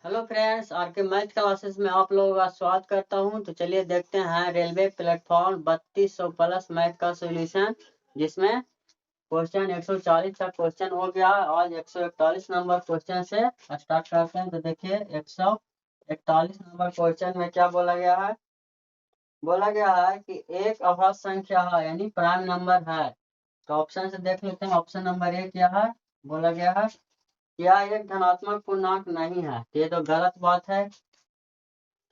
Hello friends, are के math classes में आप लोगों का स्वागत करता हूं। तो चलिए देखते हैं रेलवे प्लेटफॉर्म 3200 प्लस मैथ का सॉल्यूशन, जिसमें क्वेश्चन 140 का क्वेश्चन हो गया। आज 141 नंबर क्वेश्चन से स्टार्ट करते हैं। तो देखिए 141 नंबर क्वेश्चन में क्या बोला गया है। बोला गया है कि एक अभाज्य संख्या है, यानी प्राइम नंबर है। तो ऑप्शन से देख लेते हैं। ऑप्शन नंबर ए क्या है। बोला गया है यह एक धनात्मक पूर्णांक नहीं है। ये तो गलत बात है,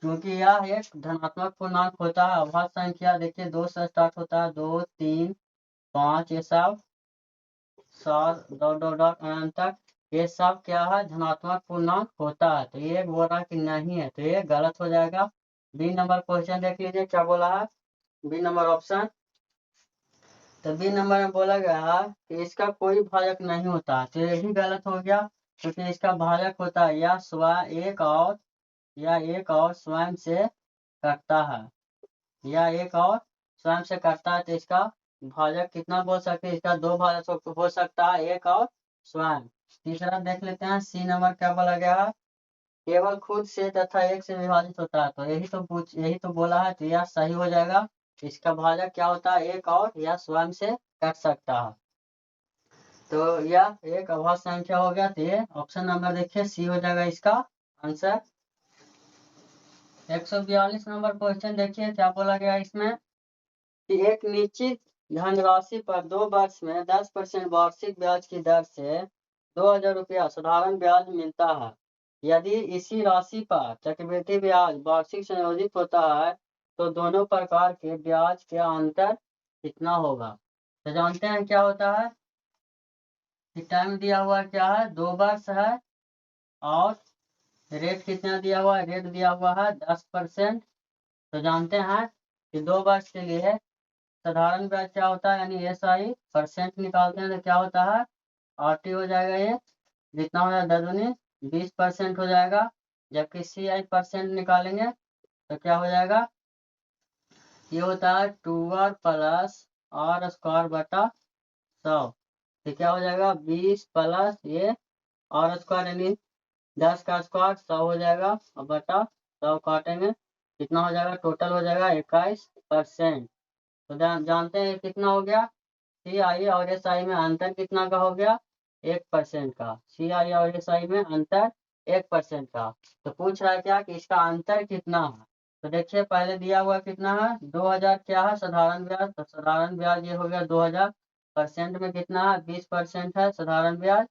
क्योंकि यह एक धनात्मक पूर्णांक होता है। अभाज्य संख्या देखिए 2 से स्टार्ट होता है, 2, 3, 5, ये सब 7 डॉट डॉट डॉट अनंत तक, ये सब क्या है, धनात्मक पूर्णांक होता है। तो ये बोल रहा कि नहीं है, तो ये गलत हो जाएगा। बी नंबर क्वेश्चन देख लीजिए क्या बोला है। बी नंबर ऑप्शन, तो बी नंबर में बोला गया है कि इसका कोई भाजक नहीं होता। तो यही गलत हो गया, क्योंकि इसका भाजक होता है या स्वयं एक और स्वयं से करता है, या एक और स्वयं से करता है। तो इसका भाजक कितना बोल सकते हैं, इसका दो भाजक हो सकता है, एक और स्वयं। तीसरा देख लेते हैं। सी नंबर क्या बोला गया है, केवल खुद से तथा एक से विभाजित होता है। तो यही तो बोला है, तो यह सही हो जाएगा। इसका भाजक क्या होता है, एक और या स्वयं से कर सकता है। तो यह एक अभाज्य संख्या हो गया। तो ये ऑप्शन नंबर देखिए सी हो जाएगा इसका आंसर। 142 नंबर क्वेश्चन देखिए क्या बोला गया इसमें कि एक निश्चित धनराशि पर 2 वर्ष में 10% वार्षिक ब्याज की दर से 2000 रुपया साधारण ब्याज मिलता है। यदि इसी राशि पर चक्रवृद्धि ब्याज वार्षिक संयोजित होता है, तो दोनों प्रकार के ब्याज के अंतर कितना होगा। तो जानते हैं क्या होता है कि टाइम दिया हुआ क्या है, 2 वर्ष है, और रेट कितना दिया हुआ है, रेट दिया हुआ है 10%। तो जानते हैं कि 2 वर्ष के लिए साधारण ब्याज क्या होता है, यानी SI परसेंट निकालते हैं तो क्या होता है, RT हो जाएगा। ये जितना हो जाएगा 10 दूनी 20% हो जाएगा। जबकि CI परसेंट निकालेंगे तो क्या हो जाएगा, ये होता है 2R प्लस R स्क्वायर बटा 100। तो क्या हो जाएगा 20 प्लस ये R स्क्वायर, यानी 10 का स्क्वायर 100 हो जाएगा, और बटा 100 काटेंगे, कितना हो जाएगा, टोटल हो जाएगा 21%। तो जानते हैं कितना हो गया, CI और SI में अंतर कितना का हो गया, 1% का। CI और SI में अंतर 1% का। तो पूछ रहा है क्या कि इसका अंतर कितना है। तो देखिए पहले दिया हुआ कितना है, 2000 क्या है साधारण ब्याज। तो साधारण ब्याज ये हो गया 2000, परसेंट में कितना है, 20% है साधारण ब्याज।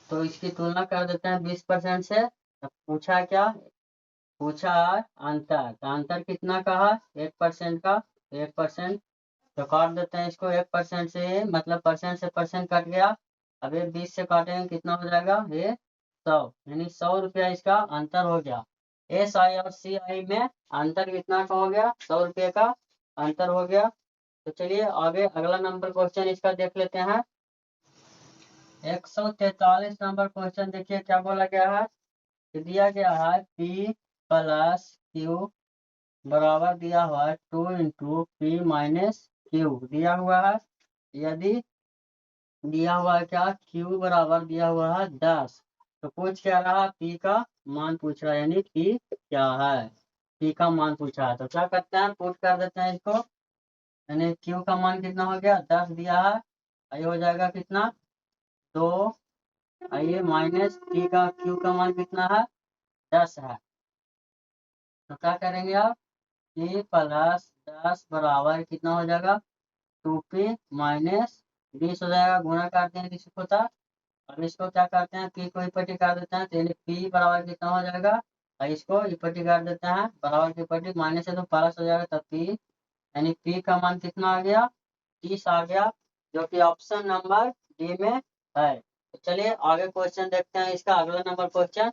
तो इसकी तुलना कर देते हैं 20% से। तो पूछा क्या, पूछा है अंतर। तो अंतर कितना का है, 1% का। 1%, तो काट देते हैं इसको 1% से, मतलब परसेंट से परसेंट कट गया। अब ये 20 से काटेंगे कितना हो जाएगा, ये 100, यानी 100 रुपया इसका अंतर हो गया। SI और CI में अंतर कितना का हो गया, 100 रुपये का अंतर हो गया। तो चलिए आगे अगला नंबर क्वेश्चन इसका देख लेते हैं। 143 नंबर क्वेश्चन देखिए क्या बोला गया है कि दिया गया है P प्लस Q बराबर दिया हुआ है 2 इंटू P माइनस Q दिया हुआ है। यदि दिया हुआ है क्या, Q बराबर दिया हुआ है 10। तो पूछ क्या रहा, P का मान पूछ रहा है, यानी P क्या है, P का मान पूछा है। तो क्या करते हैं, पुट कर देते हैं इसको, यानी Q का मान कितना हो गया, 10 दिया है। ये हो जाएगा कितना, 2। आइए माइनस Q का मान कितना है, 10 है। तो क्या करेंगे आप, P प्लस 10 बराबर कितना हो जाएगा, 2P माइनस 20 हो जाएगा। गुणा करते हैं किसी को था, अब इसको क्या करते हैं, P को इपट्टी कर देते हैं। तो यानी P बराबर कितना हो जाएगा, और इसको इपट्टी कर देते हैं, बराबर की इपट्टी माइनस है तो प्लस हो जाएगा। तब P, यानी P का मान कितना आ गया, 30 आ गया, जो कि ऑप्शन नंबर डी में है। तो चलिए आगे क्वेश्चन देखते हैं इसका अगला नंबर क्वेश्चन।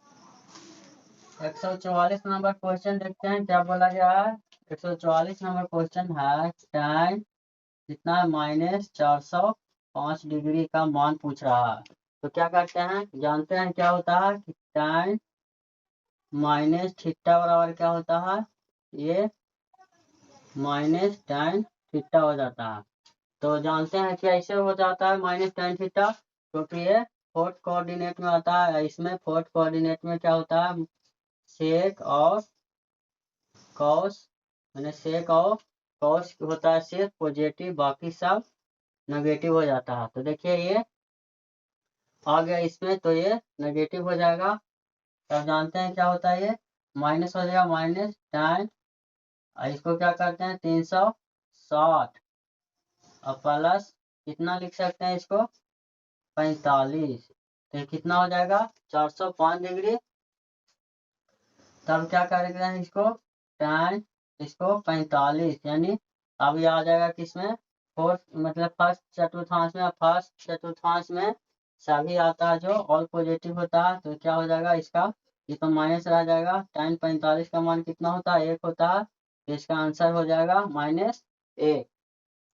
144 नंबर क्वेश्चन देखते हैं क्या बोला गया है। 144 नंबर क्वेश्चन है tan कितना है, -405 डिग्री का मान पूछ रहा है। तो क्या करते हैं, जानते हैं क्या होता है कि tan माइनस थीटा बराबर क्या होता है, ये माइनस tan थीटा हो जाता है। तो जानते हैं कि ऐसे हो जाता है माइनस tan थीटा, क्योंकि ये फोर्थ कोऑर्डिनेट में आता है, इसमें फोर्थ कोऑर्डिनेट में क्या होता है, सेक और कॉस, मैंने सेक और कॉस होता है सिर्फ पॉजिटिव, बाकी सब नेगेटिव हो जाता है। तो देखिए ये आ गया इसमें, तो ये नेगेटिव हो जाएगा। तो आप जानते हैं क्या होता है, ये माइनस हो जाएगा, माइनस tan, इसको क्या करते हैं 360 और प्लस कितना लिख सकते हैं इसको 45, तो कितना हो जाएगा 405 डिग्री। तब क्या करेंगे इसको tan इसको 45, यानी अब ये आ जाएगा किसमें, फोर्थ मतलब फर्स्ट चतुर्थांश में। फर्स्ट चतुर्थांश में सभी आता है जो ऑल पॉजिटिव होता है, तो क्या हो जाएगा इसका, ये तो माइनस रह जाएगा। tan 45 का मान कितना होता है, 1 होता है, तो इसका आंसर हो जाएगा -1,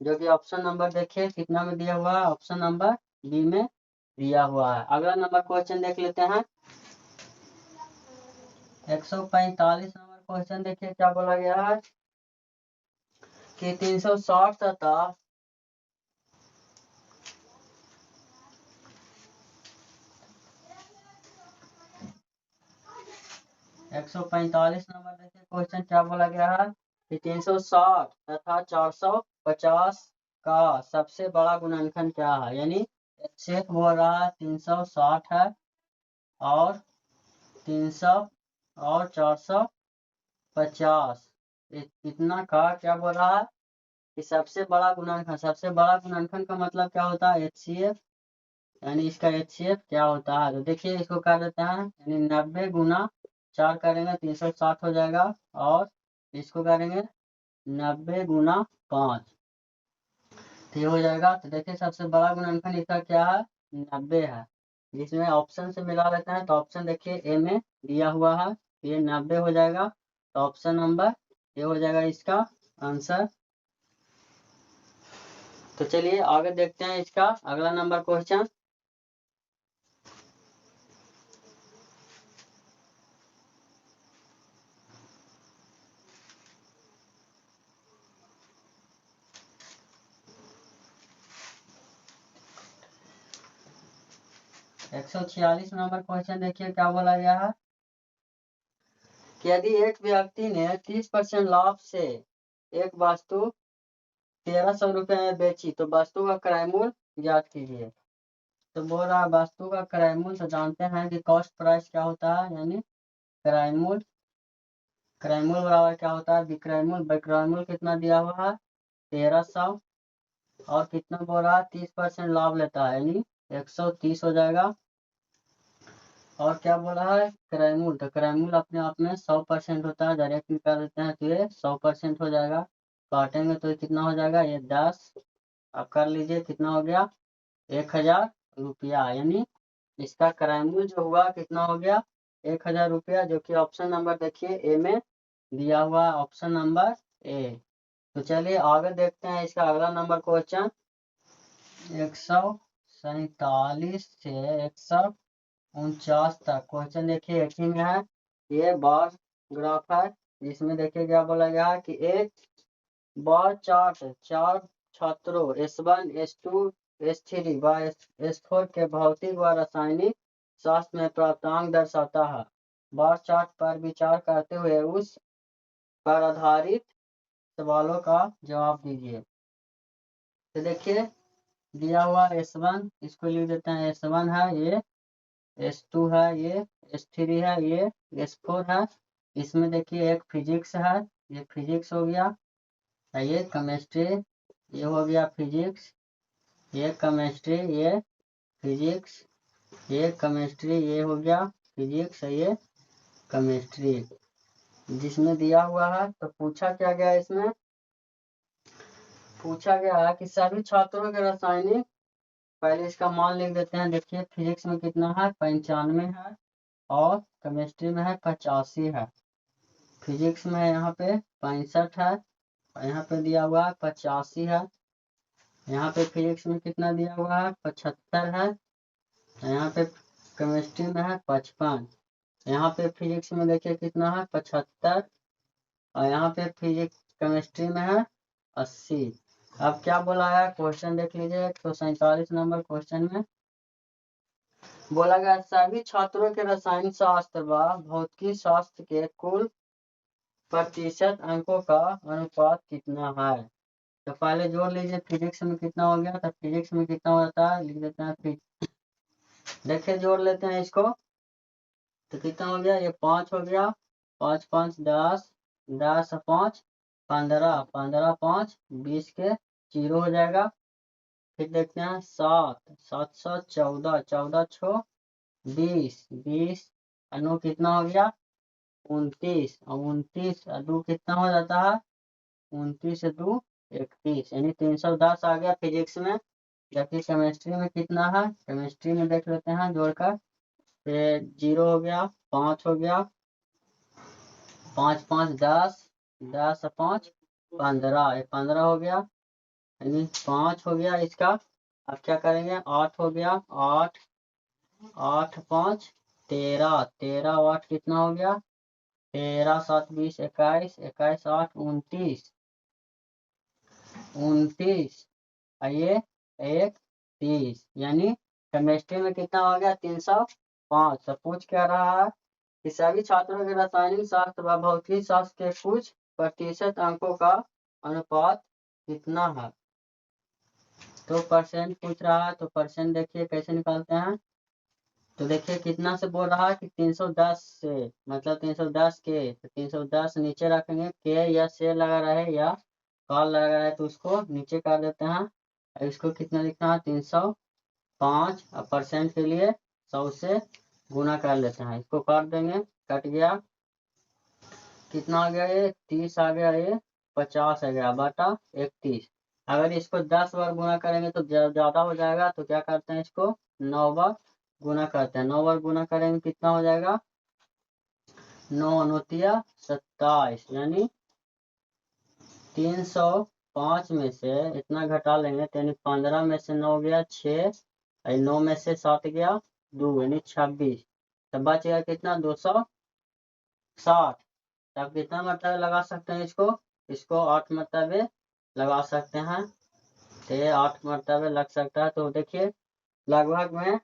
जो कि ऑप्शन नंबर देखिए कितना में दिया हुआ है, ऑप्शन नंबर बी में दिया हुआ है। अगला नंबर क्वेश्चन देख लेते हैं। 145 नंबर क्वेश्चन देखिए क्या बोला गया है कि 360 तथा 145 नंबर देखिए क्वेश्चन क्या बोला गया है कि 360 तथा 450 का सबसे बड़ा गुणनखंड क्या है, यानी शेख बोल रहा है 360 है और 300 और 450 इतना का क्या बोल रहा है कि सबसे बड़ा गुणनखंड। सबसे बड़ा गुणनखंड का मतलब क्या होता है, HCF, यानी इसका HCF क्या होता है। तो देखिए इसको क्या देते हैं, यानी 90 गुना 4 करेंगे 360 हो जाएगा, और इसको करेंगे 90 गुना 5, तो ये हो जाएगा। तो देखिए सबसे बड़ा गुणनखंड इसका क्या है, 90 है। जिसमें ऑप्शन से मिला लेते हैं, तो ऑप्शन देखिए ए में दिया हुआ है, ये 90 हो जाएगा, तो ऑप्शन नंबर ये हो जाएगा इसका आंसर। तो चलिए आगे देखते हैं इसका अगला नंबर क्वेश्चन। एक 146 नंबर क्वेश्चन देखिए क्या बोला गया है कि यदि एक व्यक्ति ने 30% लाभ से एक वस्तु 1300 रुपये में बेची, तो वस्तु का क्रय मूल्य ज्ञात कीजिए। तो बोल रहा है वस्तु का क्रय मूल्य, तो जानते हैं कि कॉस्ट प्राइस क्या होता है, यानी क्रय मूल्य। क्रय मूल्य बराबर क्या होता है, विक्रय मूल्य। विक्रय मूल्य कितना दिया हुआ है 1300, और कितना बोल रहा है 30% लाभ लेता है, यानी 130 हो जाएगा। और क्या बोला है क्रय मूल्य, तो क्रय मूल्य अपने आप में 100% होता है, डायरेक्ट निकाल देते हैं तो ये 100% हो जाएगा। काटेंगे तो कितना हो जाएगा, ये 10, अब कर लीजिए कितना हो गया 1000 रुपया, यानी इसका क्रय मूल्य जो हुआ कितना हो गया 1000 रुपया, जो कि ऑप्शन नंबर देखिए ए में दिया हुआ है, ऑप्शन नंबर ए। तो चलिए आगे देखते हैं इसका अगला नंबर क्वेश्चन। 147 से 149 तक क्वेश्चन देखिए एक ही में है। ये बार ग्राफ है, जिसमें देखिए क्या बोला गया है कि एक बार चार्ट 4 छात्रों S1 S2 S3 व S4 के भौतिक व रासायनिक शास्त्र में प्राप्तांक दर्शाता है। बार चार्ट पर विचार करते हुए उस पर आधारित सवालों का जवाब दीजिए। तो देखिए दिया हुआ S1, इसको लिख देते हैं S1 है, ये S2 है, ये S3 है, ये S4 है। इसमें देखिए एक फिजिक्स है, ये फिजिक्स हो गया, ये केमिस्ट्री, ये हो गया फिजिक्स, ये केमिस्ट्री, ये फिजिक्स, ये केमिस्ट्री, ये हो गया फिजिक्स, ये केमिस्ट्री। जिसमें दिया हुआ है, तो पूछा क्या गया इसमें, पूछा गया है कि सभी छात्रों के रासायनिक, पहले इसका मान लिख देते हैं। देखिए फिजिक्स में कितना है 95 है, और केमिस्ट्री में है 85 है। फिजिक्स में यहाँ पे 65 है, और यहाँ पे दिया हुआ है 85 है। यहाँ पे फिजिक्स में कितना दिया हुआ है 75 है, यहाँ पे केमिस्ट्री में है 55। यहाँ पे फिजिक्स में देखिए कितना है 75, और यहाँ पे फिजिक्स केमिस्ट्री में है 80। अब क्या बोला है क्वेश्चन देख लीजिए 147 नंबर क्वेश्चन में बोला गया सभी छात्रों के रसायन शास्त्र व भौतिकी शास्त्र के कुल प्रतिशत अंकों का अनुपात कितना है। तो पहले जोड़ लीजिए फिजिक्स में कितना हो गया, तो फिजिक्स में कितना हो जाता है लिख देते हैं। देखिए जोड़ लेते हैं इसको, तो कितना हो गया, ये 5 हो गया, 5 5 10, 10 5 15, 15 5 20 के 0 हो जाएगा। फिर देखते हैं 7 7 7 14, 14 6 20, 20 अनु कितना हो गया 29, और 29 दो कितना हो जाता है 29 2 31, यानी 310 आ गया फिजिक्स में। जबकि केमिस्ट्री में कितना है, केमिस्ट्री में देख लेते हैं जोड़कर। फिर 0 हो गया, 5 हो गया, 5 5 10, 10 5 15, 15 हो गया, यानी 5 हो गया इसका। अब क्या करेंगे, 8 हो गया, 8 8 5 13, 13 8 कितना हो गया 13 7 20 21, 21 8 29, 29 आइए 1 30, यानी केमिस्ट्री में कितना हो गया 305। सब पूछ क्या रहा है कि सभी छात्रों के रासायनिक शास्त्र व भौतिक शास्त्र के कुछ प्रतिशत अंकों का अनुपात कितना है। तो परसेंट पूछ रहा है, तो परसेंट देखिए कैसे निकालते हैं। तो देखिए कितना से बोल रहा है कि 310 से, मतलब 310 के, तो 310 नीचे रखेंगे, के या से लगा रहे या कॉल लगा रहे तो उसको नीचे कर देते हैं। अब इसको कितना लिखना है 305, और परसेंट के लिए 100 से गुना कर लेते हैं, इसको काट देंगे, कट गया, कितना आ गया ये 30 आ गया, ये 50 आ गया बटा 31। अगर इसको 10 बार गुना करेंगे तो ज्यादा हो जाएगा, तो क्या करते हैं इसको 9 बार गुना करते हैं। 9 बार गुना करेंगे कितना हो जाएगा 9 9 27, यानी 305 में से इतना घटा लेंगे, यानी 15 में से 9 गया 6, 9 में से 7 गया 2, यानी 26, तो बच गया कितना 260। तब कितना मरतबे लगा सकते हैं इसको, इसको 8 मरतबे लगा सकते हैं, तो ये 8 मरतबे लग सकता है। तो देखिए लगभग में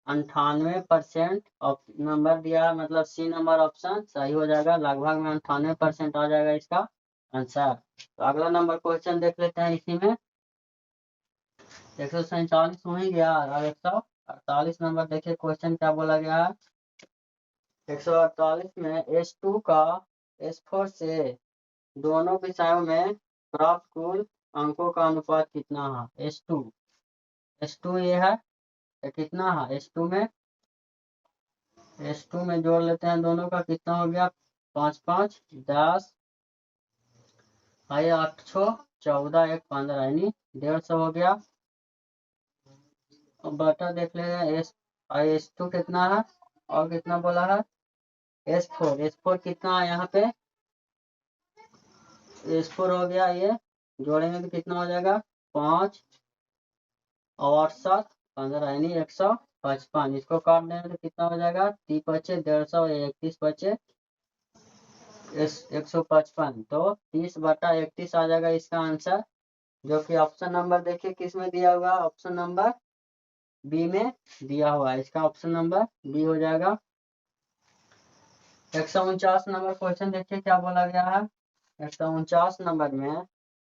98% नंबर दिया, मतलब सी नंबर ऑप्शन सही हो जाएगा, लगभग में 98% आ जाएगा इसका आंसर। तो अगला नंबर क्वेश्चन देख लेते हैं इसी में। 147 हो ही गया, और 148 नंबर देखिए क्वेश्चन क्या बोला गया है। 148 में S2 का S4 से दोनों विषयों में प्राप्त कुल अंकों का अनुपात कितना है। S2 ये है, तो कितना है S2 में जोड़ लेते हैं दोनों का, कितना हो गया 5 5 10, 8 6 14 1 15, यानी 150 हो गया। अब बटा देख ले S2 कितना है, और कितना बोला है S4 कितना है यहाँ पे, S4 हो गया, ये जोड़ेंगे तो कितना हो जाएगा 5 और 7 15, यानी 155। इसको काट देंगे तो कितना हो जाएगा 30 बचे 150, 31 बचे 155, तो 30 बटा 31 आ जाएगा इसका आंसर, जो कि ऑप्शन नंबर देखिए किस में दिया हुआ, ऑप्शन नंबर बी में दिया हुआ है, इसका ऑप्शन नंबर बी हो जाएगा। 149 नंबर क्वेश्चन देखिए क्या बोला गया है। 149 नंबर में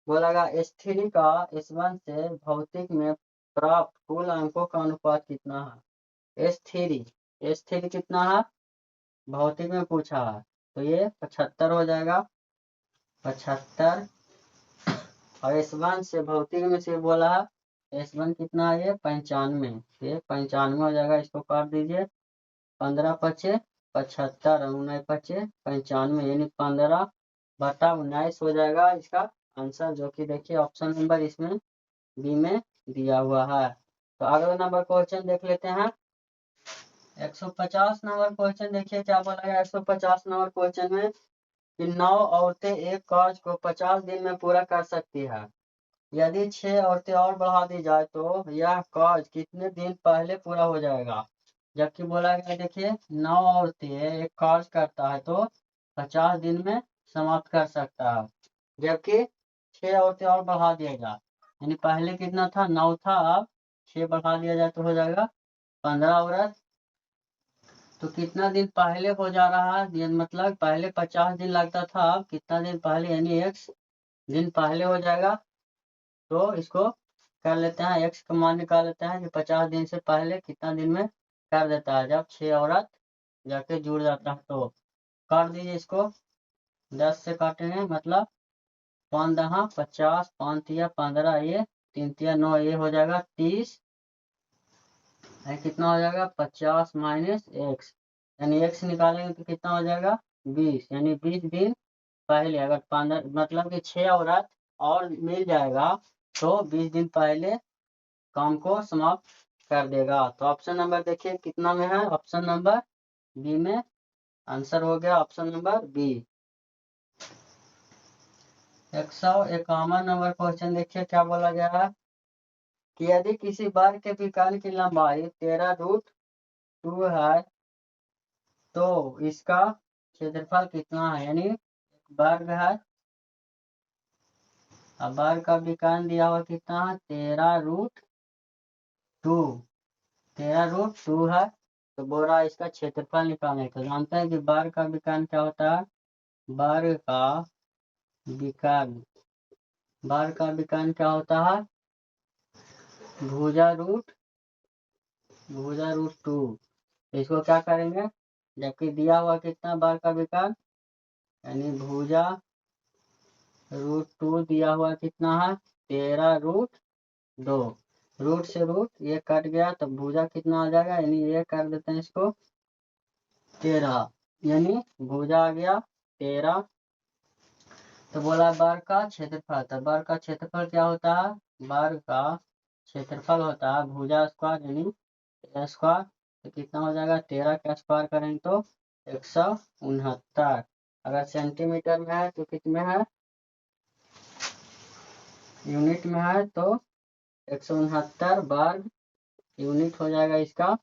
बोला गया S3 का S1 से भौतिक में प्राप्त कुल अंकों का अनुपात कितना है। S3 कितना है भौतिक में पूछा है, तो ये 75 हो जाएगा, 75। और S1 से भौतिक में से बोला है S1 कितना है, ये 95, ये 95 हो जाएगा, इसको काट दीजिए, 15 पचे 75, 19 पचे 95, यानी 15 बटा 19 हो जाएगा इसका आंसर, जो कि देखिए ऑप्शन नंबर इसमें बी में दिया हुआ है। तो अगला नंबर क्वेश्चन देख लेते हैं। 150 नंबर क्वेश्चन देखिए क्या बोला गया 150 नंबर क्वेश्चन में कि 9 औरतें एक कार्य को 50 दिन में पूरा कर सकती है। यदि 6 औरतें और बढ़ा दी जाए तो यह कार्य कितने दिन पहले पूरा हो जाएगा। जबकि बोला गया देखिए 9 औरतें एक कार्य करता है तो 50 दिन में समाप्त कर सकता है, जबकि 6 औरतें और बढ़ा दिया जाए, यानी पहले कितना था 9 था, अब 6 बढ़ा दिया जाए तो हो जाएगा 15 औरत तो कितना दिन पहले हो जा रहा है, ये मतलब पहले 50 दिन लगता था, अब कितना दिन पहले यानी x दिन पहले हो जाएगा। तो इसको कर लेते हैं, x का मान निकाल लेते हैं कि 50 दिन से पहले कितना दिन में कर देता है। जब 6 औरत जाके जुड़ जाता है तो काट दीजिए इसको, 10 से काटेंगे मतलब 5 दहा 50, 5 तिया 15, ये 3 तिया 9, ये हो जाएगा 30। कितना हो जाएगा 50 माइनस x, यानी x निकालेंगे तो कितना हो जाएगा 20, यानी 20 दिन पहले अगर 15 मतलब कि 6 औरत और मिल जाएगा तो 20 दिन पहले काम को समाप्त कर देगा। तो ऑप्शन नंबर देखिए कितना में है, ऑप्शन नंबर बी में आंसर हो गया, option number B. 151 number question देखिए क्या बोला गया है कि यदि किसी वर्ग के विकर्ण की लंबाई 13√2 है तो इसका क्षेत्रफल कितना है। यानी एक वर्ग है, अब वर्ग का विकर्ण दिया हुआ कितना है 13√2, 13√2 है। तो बोला इसका क्षेत्रफल निकालने का, जानते हैं कि वर्ग का विकर्ण क्या होता है, वर्ग का विकर्ण, वर्ग का विकर्ण क्या होता है भुजा रूट 2। इसको क्या करेंगे, जबकि दिया हुआ कितना बार का विकर्ण, यानी भुजा√2 दिया हुआ कितना है 13√2, रूट से रूट ये कट गया तो भुजा कितना आ जाएगा, यानी ये कर देते हैं इसको 13, यानी भुजा आ गया 13। तो बोला वर्ग का क्षेत्रफल, तो वर्ग का क्षेत्रफल क्या होता है, वर्ग का क्षेत्रफल होता है भुजा स्क्वायर यानी स्क्वायर। तो कितना हो जाएगा 13 का स्क्वायर करेंगे तो 169। अगर सेंटीमीटर में है तो कितने है, यूनिट में है तो 169 वर्ग यूनिट हो जाएगा इसका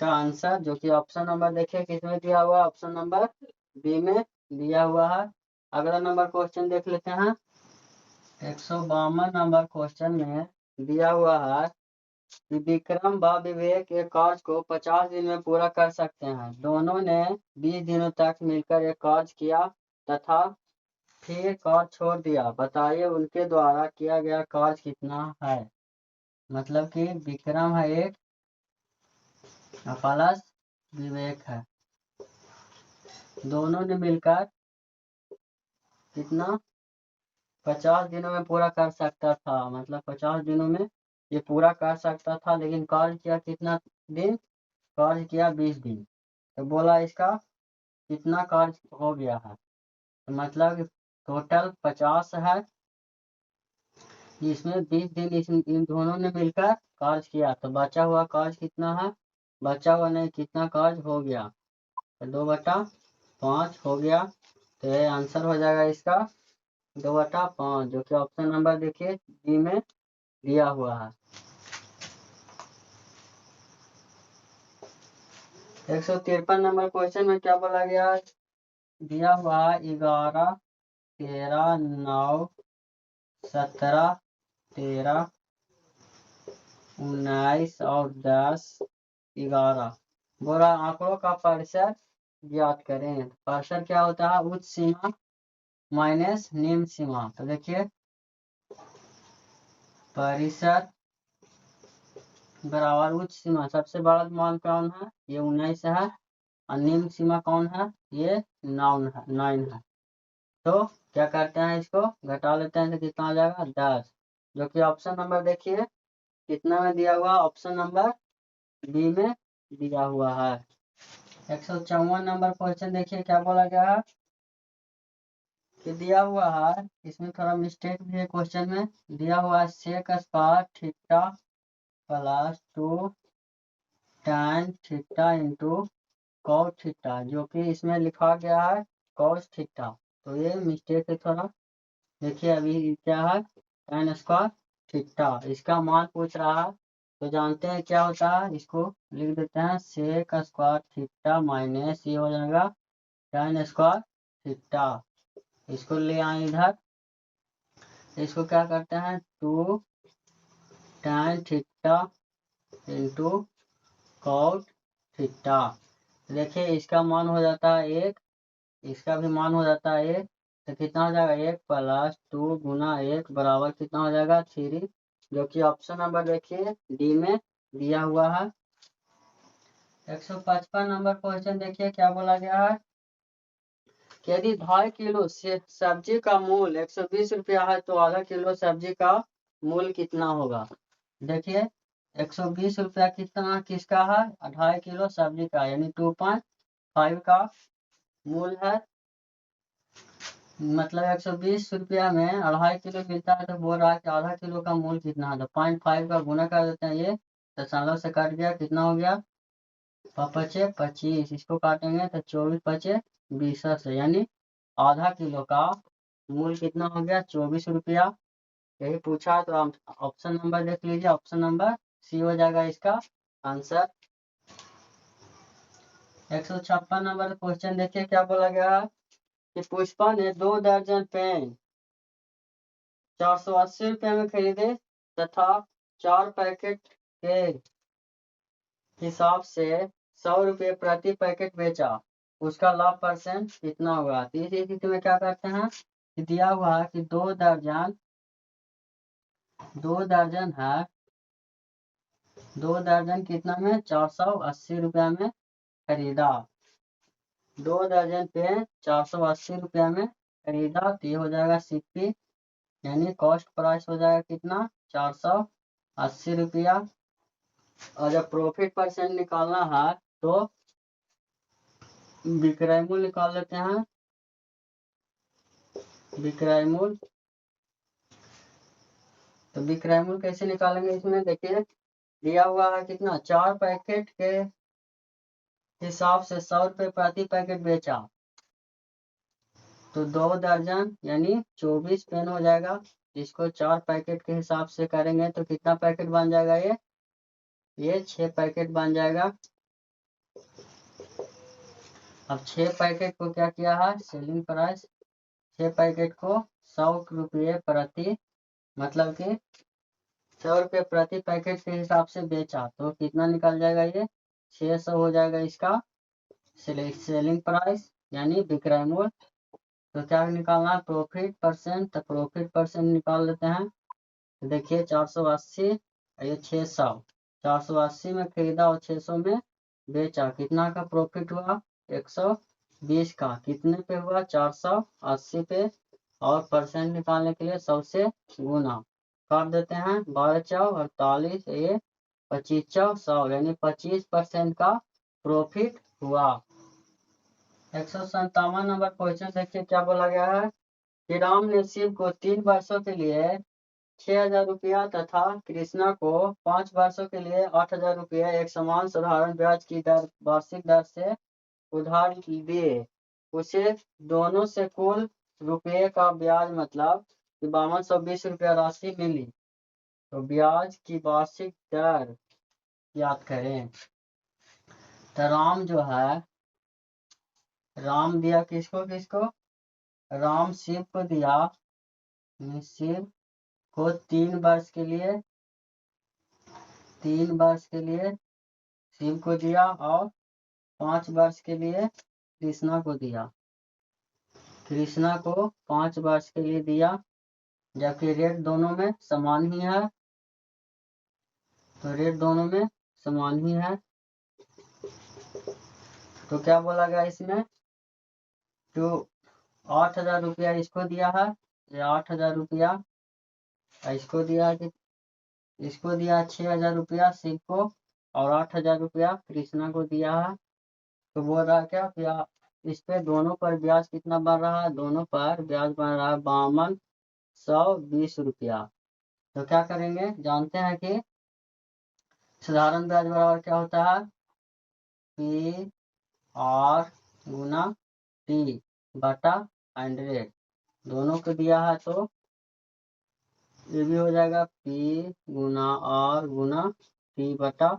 आंसर, जो कि ऑप्शन नंबर देखिए किसमें दिया हुआ है, ऑप्शन नंबर बी में दिया हुआ है। अगला नंबर क्वेश्चन देख लेते हैं। 152 नंबर क्वेश्चन में दिया हुआ है कि विक्रम व विवेक एक कार्य को 50 दिन में पूरा कर सकते हैं। दोनों ने 20 दिनों तक मिलकर एक कार्य किया तथा फिर कार्य छोड़ दिया, बताइए उनके द्वारा किया गया कार्य कितना है। मतलब कि विक्रम है एक प्लस विवेक है, दोनों ने मिलकर कितना 50 दिनों में पूरा कर सकता था, मतलब 50 दिनों में ये पूरा कर सकता था, लेकिन कार्य किया कितना दिन, कार्य किया 20 दिन। तो बोला इसका कितना कार्य हो गया है, तो मतलब टोटल 50 है, इसमें 20 दिन इन दोनों ने मिलकर कार्य किया, तो बचा हुआ कार्य कितना है, बचा हुआ नहीं कितना कार्य हो गया, तो 2/5 हो गया। तो ये आंसर हो जाएगा इसका 2/5, जो कि ऑप्शन नंबर देखिए डी में दिया हुआ है। 153 नंबर क्वेश्चन में क्या बोला गया, दिया हुआ 11, 13, 9, 17, 13, 19 और 10, 11 बोला आंकड़ों का परिसर ज्ञात करें। परिसर क्या होता है, उच्च सीमा माइनस निम्न सीमा। तो देखिए परिसर बराबर उच्च सीमा, सबसे बड़ा मान कौन है, ये 19 है, और निम्न सीमा कौन है, ये 9 है। तो क्या करते हैं, इसको घटा लेते हैं तो कितना आ जाएगा 10, जो कि ऑप्शन नंबर देखिए कितना में दिया हुआ, ऑप्शन नंबर बी में दिया हुआ है। 154 नंबर क्वेश्चन देखिए क्या बोला गया है कि दिया हुआ है, इसमें थोड़ा मिस्टेक भी है क्वेश्चन में, दिया हुआ है sec square theta plus 2 tan theta into cos theta, जो कि इसमें लिखा गया है कॉस थीटा, तो ये मिस्टेक है थोड़ा। देखिए अभी क्या है tan स्क्वायर थीटा, इसका मान पूछ रहा है, तो जानते हैं क्या होता है, इसको लिख देते हैं सेक स्क्वायर थीटा माइनस ये हो जाएगा tan स्क्वायर थीटा। इसको ले आए इधर, इसको क्या करते हैं 2 tan theta into cot theta. देखिए इसका मान हो जाता है 1, इसका भी मान हो जाता है 1, तो कितना हो जाएगा 1 + 2 गुना 1 बराबर कितना हो जाएगा 3, जो कि ऑप्शन नंबर देखिए डी में दिया हुआ है। 155 नंबर क्वेश्चन देखिए क्या बोला गया है। यदि 2.5 किलो से सब्जी का मूल्य 120 रुपया है तो आधा किलो सब्जी का मूल्य कितना होगा। देखिए 120 रुपया कितना किसका है, 2.5 किलो सब्जी का, यानी 2.5 का मूल्य है। मतलब 120 रुपया में 2.5 किलो मिलता है, तो बोल रहा है कि आधा किलो का मूल्य कितना है, तो 0.5 का गुना कर देते हैं, ये दशमलव से कट गया, कितना हो गया 5×5 = 25, इसको काटेंगे तो 24×5 = 20 से, यानी आधा किलो का मूल्य कितना हो गया 24 रुपया। यही पूछा है, तो आप ऑप्शन नंबर देख लीजिए, ऑप्शन नंबर सी हो जाएगा इसका आंसर। 156 नंबर क्वेश्चन देखिए क्या बोला गया कि पुष्पा ने 2 दर्जन पेन 480 रुपये में खरीदे तथा 4 पैकेट के हिसाब से 100 रुपये प्रति पैकेट बेचा, उसका लाभ परसेंट कितना होगा। तो इस स्थिति में क्या करते हैं कि दिया हुआ है कि 2 दर्जन है, 2 दर्जन कितना में 480 रुपया में खरीदा, 2 दर्जन पेन 480 रुपया में खरीदा, तो ये हो जाएगा सीपी, यानी कॉस्ट प्राइस हो जाएगा कितना 480 रुपया। और जब प्रॉफिट परसेंट निकालना है तो विक्रय मूल्य निकाल लेते हैं। विक्रय मूल्य, तो विक्रय मूल्य कैसे निकालेंगे, इसमें देखिए दिया हुआ है कितना 4 पैकेट के हिसाब से 100 रुपये प्रति पैकेट बेचा, तो 2 दर्जन यानी 24 पेन हो जाएगा। इसको 4 पैकेट के हिसाब से करेंगे तो कितना पैकेट बन जाएगा, ये 6 पैकेट बन जाएगा। अब 6 पैकेट को क्या किया है, सेलिंग प्राइस 6 पैकेट को 100 रुपये प्रति, मतलब कि 100 रुपये प्रति पैकेट के हिसाब से बेचा, तो कितना निकल जाएगा, ये 600 हो जाएगा इसका सेलिंग प्राइस यानी विक्रय मूल्य। तो क्या निकालना है प्रॉफिट परसेंट, तो प्रॉफिट परसेंट निकाल लेते हैं। तो देखिए 480 ये 600, 480 में खरीदा और 600 में बेचा, कितना का प्रॉफिट हुआ 120 का, कितने पे हुआ 480 पे, और परसेंट निकालने के लिए 100 से गुना कर देते हैं, 12×4 = 48, ये 25×100 यानी 25% का प्रॉफिट हुआ। 157 नंबर क्वेश्चन देखिए क्या बोला गया है कि राम ने शिव को 3 वर्षों के लिए 6,000 रुपया तथा कृष्णा को 5 वर्षों के लिए 8,000 रुपया एक समान साधारण ब्याज की दर वार्षिक दर से उधार दिए, उसे दोनों से कुल रुपये का ब्याज मतलब 5220 रुपया राशि मिली, तो ब्याज की वार्षिक दर याद करें। तो राम जो है, राम दिया किसको किसको, राम शिव को दिया, शिव को 3 वर्ष के लिए, 3 वर्ष के लिए शिव को दिया और 5 वर्ष के लिए कृष्णा को दिया, कृष्णा को 5 वर्ष के लिए दिया, जबकि रेट दोनों में समान ही है, तो रेट दोनों में समान ही है। तो क्या बोला गया इसमें, जो 8,000 रुपया इसको दिया है, ये 8,000 रुपया इसको दिया कि इसको दिया 6,000 रुपया शिव को और 8,000 रुपया कृष्णा को दिया है। तो बोल रहा है क्या इस पे दोनों पर ब्याज कितना बन रहा है, दोनों पर ब्याज बन रहा है 5220 रुपया। तो क्या करेंगे, जानते हैं कि साधारण ब्याज बराबर क्या होता है, पी आर गुना टी बटा 100, दोनों को दिया है तो ये भी हो जाएगा पी गुना आर गुना टी बटा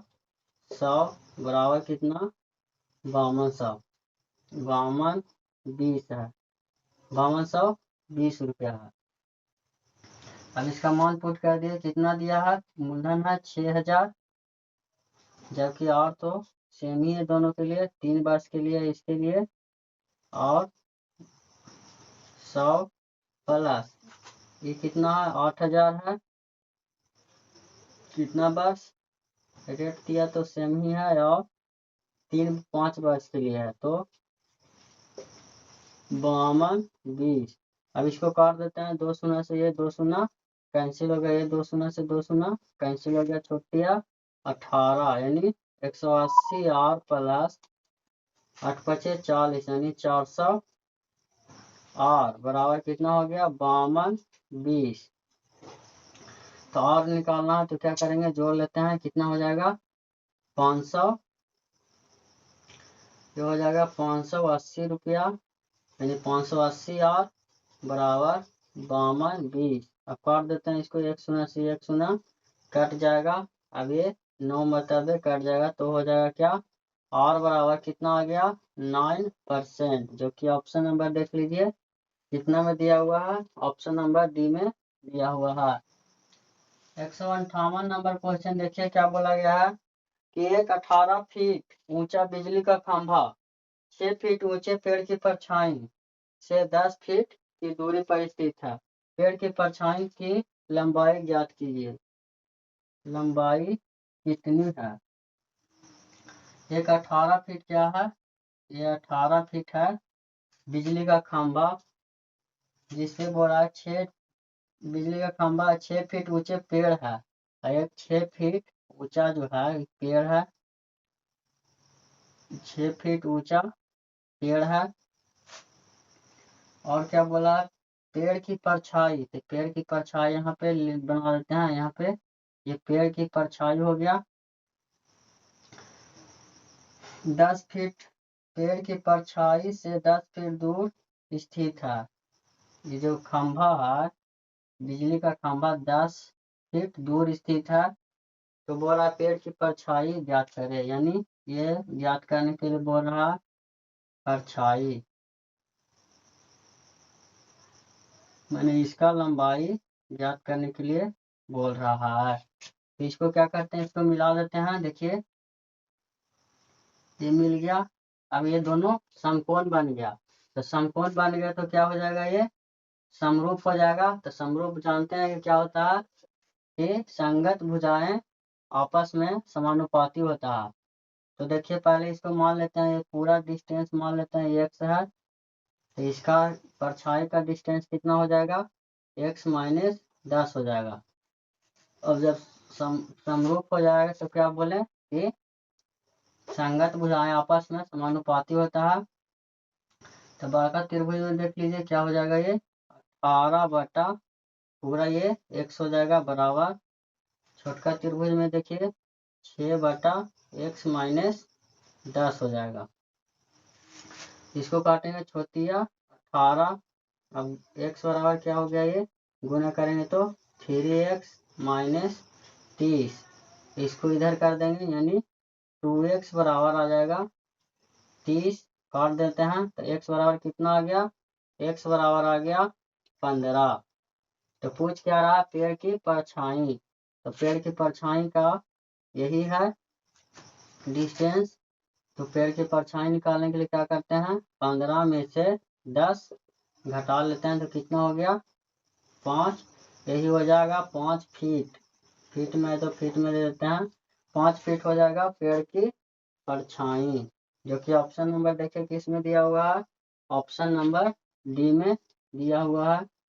100 बराबर कितना 5200, 5220 है, 5220 रुपया है। अब इसका मान पुट कर दिए, कितना दिया है, मूलधन है 6000, जबकि और तो सेम ही है दोनों के लिए, 3 वर्ष के लिए इसके लिए, और 100 प्लस ये कितना है 8000 है, कितना वर्ष रेट दिया तो सेम ही है, और 5 वर्ष के लिए है तो 5220। अब इसको काट देते हैं, 2 शून्य से ये 2 शून्य कैंसिल हो गया, ये 2 शून्य से 2 शून्य कैंसिल हो गया, छोटिया 18 यानी 180 और प्लस 8 पचे 40 यानी 400 और बराबर कितना हो गया 5220। तो और निकालना है तो क्या करेंगे, जोड़ लेते हैं, कितना हो जाएगा 500, ये हो जाएगा 580 रुपया, यानी 580 और बराबर 5220। अब काट देते हैं इसको, 1 शून्य से 1 शून्य कट जाएगा, अब ये 9 मतलब कट जाएगा, तो हो जाएगा क्या, और बराबर कितना आ गया 9%, जो कि ऑप्शन नंबर देख लीजिए कितना में दिया हुआ है, ऑप्शन नंबर डी में दिया हुआ है। 158 नंबर क्वेश्चन देखिए क्या बोला गया है कि एक 18 फीट ऊंचा बिजली का खंभा 6 फीट ऊंचे पेड़ की परछाई से 10 फीट की दूरी पर स्थित है। पेड़ की परछाई की लंबाई ज्ञात कीजिए। लंबाई कितनी है। एक 18 फीट क्या है, ये 18 फीट है बिजली का खंभा, जिससे बोल रहा है 6 बिजली का खंभा 6 फीट ऊंचे पेड़ है, एक 6 फीट ऊंचा जो है पेड़ है, 6 फीट ऊंचा पेड़ है। और क्या बोला, पेड़ की परछाई, तो पेड़ की परछाई यहाँ पे बना देते हैं, यहाँ पे ये पेड़ की परछाई हो गया 10 फीट, पेड़ की परछाई से 10 फीट दूर स्थित है। ये जो खंभा है बिजली का खंभा 10 फीट दूर स्थित है, तो बोल रहा पेड़ की परछाई ज्ञात करे, यानी ये ज्ञात करने के लिए बोल रहा परछाई, मैंने इसका लंबाई ज्ञात करने के लिए बोल रहा है। तो इसको क्या करते हैं, इसको मिला देते हैं, देखिए ये मिल गया। अब ये दोनों समकोण बन गया, तो समकोण बन गया तो क्या हो जाएगा, ये समरूप हो जाएगा। तो समरूप जानते हैं कि क्या होता है, कि संगत भुजाएं आपस में समानुपाती होता है। तो देखिए पहले इसको मान लेते हैं, ये पूरा डिस्टेंस मान लेते हैं x है, तो इसका परछाई का डिस्टेंस कितना हो जाएगा, x माइनस 10 हो जाएगा। अब जब समरूप हो जाएगा तो क्या बोले कि संगत भुजाएं आपस में समानुपाती होता है। तो बड़ा त्रिभुज में देख लीजिए क्या हो जाएगा, ये 18 बटा पूरा ये x हो जाएगा बराबर, छोटका त्रिभुज में देखिए 6 बटा x माइनस 10 हो जाएगा। इसको काटेंगे छोटिया 18, अब x बराबर क्या हो गया, ये गुना करेंगे तो 3x माइनस 30, इसको इधर कर देंगे यानी 2x बराबर आ जाएगा 30, काट देते हैं तो x बराबर कितना आ गया, x बराबर आ गया 15। तो पूछ क्या रहा, पेड़ की परछाई, तो पेड़ की परछाई का यही है डिस्टेंस। तो पेड़ की परछाई निकालने के लिए क्या करते हैं, 15 में से 10 घटा लेते हैं तो कितना हो गया 5, यही हो जाएगा 5 फीट, फीट में तो फीट में दे देते हैं, 5 फीट हो जाएगा पेड़ की परछाई, जो कि ऑप्शन नंबर देखिए किस में दिया हुआ है, ऑप्शन नंबर डी में दिया हुआ है।